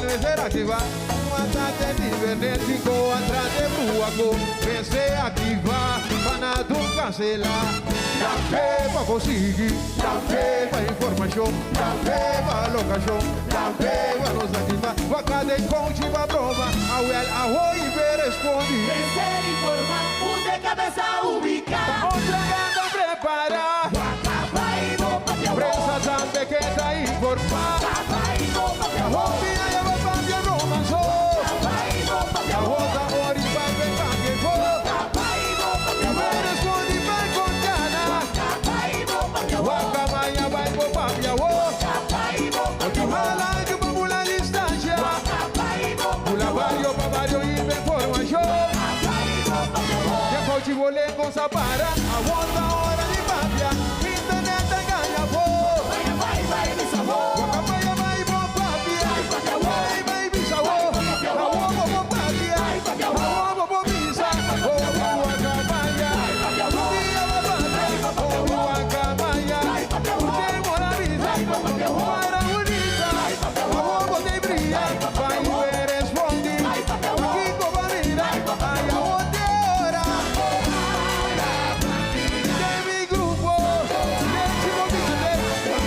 vencer aqui vai. Até divertico atrás de bruaco. Vencer aqui vai. Panado cancelar. Café pra conseguir. Café pra informação. Café pra locação. Café pra nos ativar. Vacada em conte pra prova. A well, arroz e ver responde. Vencer informar, um de cabeça ubicar. Outra gata preparar. Vai, vou pra minha Prensa também que tá informar. vai, vou pra minha Rompia e a papia romançou. vai, vou pra minha A roda ori vai ver pra quem for. vai, vou pra minha Vai responde vai contana. vai, vou pra minha Waka maia vai pro papia wo. vai, vou pra Que mala de uma mula distância. vai, vou pra Pula barrio pra barrio e vem formação. vai, vou pra minha Que coach vole com sapara. A volta hora de papia. Internet ganha voo. vai, me salvou. Waka maia vai pro papia. Vai bisa wo. A wo wo papia. A wo wo bisa. O waka maia. Dia wa papia. O waka maia. O demora bisa. Para unita. A wo wo de brilha. Vai ver responde. Aqui como mira. Ai a wo de hora. Demi grupo. Gente moviante.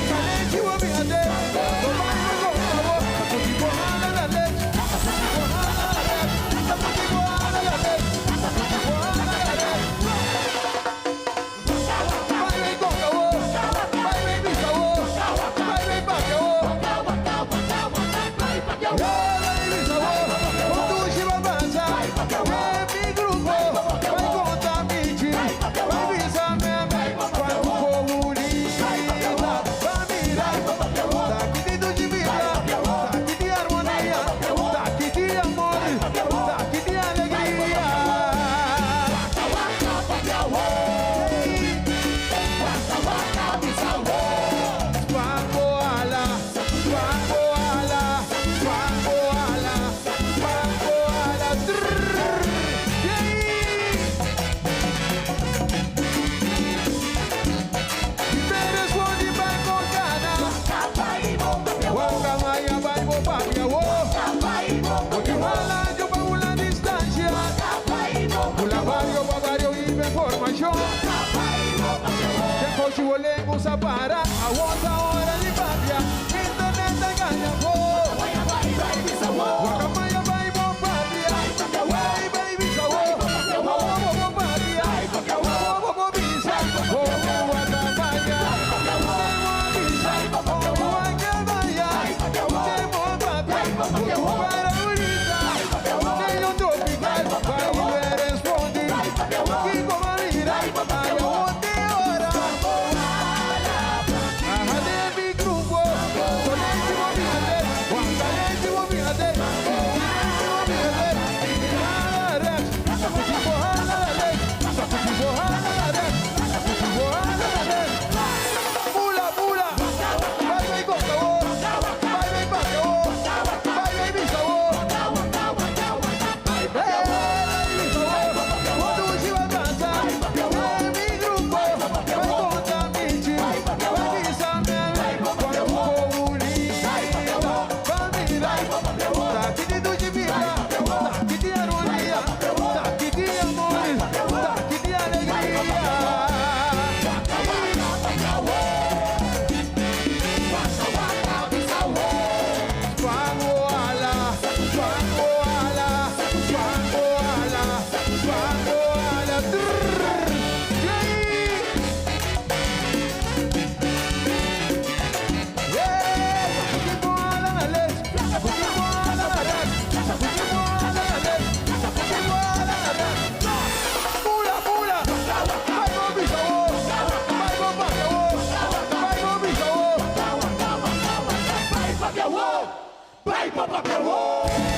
Gente moviante. Tomando con favor. Tipo ala la leche. Tipo ala la leche. Tipo ala la leche. Tipo ala la leche. Vai bem com favor. Vai bem bisa wo. Vai bem pa que wo. Vai bisa wo. Quando chiva avança. Demi grupo. Vai contar mentira. Vai bisa meme. Quando for unida. Vai mirar. Tá aqui dentro de vida. Tá aqui de harmonia. Tá aqui de amor. Tá aqui de alegria. Pangoala, Pangoala, Pangoala, Pangoala. Responde vai contana. Waka maia vai pro papia wo. Porque fala de uma mula distância. Pula barrio pra barrio e vem formação. Que coach o lengo sapara. A outra hora de papia. Internet ganha voo. Waka maia vai pro papia. Vai bisa wo. Wo papia. Wo bisa. Waka maia. Bisa. Waka maia. Demo papia. Para unita. Nem o tropical. Vai ver responde. Aqui como a mira. Ai a outra hora. Demi grupo. Solente moviante. Waka lente moviante. Tipo ala la leche. Tipo ala la leche. Tipo ala la leche. Pula, pula. Vai bem com sabor. Vai bem pra que wo. Vai bem bisa wo. Vai bisa wo. Quando chiva avança. Demi grupo. Vai contar mentira. Vai bisa meme. Quando for unida. Vai mirar. Tá aqui dentro de vida. Tá aqui de harmonia. Tá aqui de amor. Tá aqui de alegria. Pangoala, Pangoala, Pangoala, Pangoala. Tipo ala la leche. Tipo ala la leche. Tipo ala la leche. Tipo ala la leche. Pula, pula. Vai com bisa wo. Vai com papia wo. Vai com bisa wo. Vai, papel, vai, papel.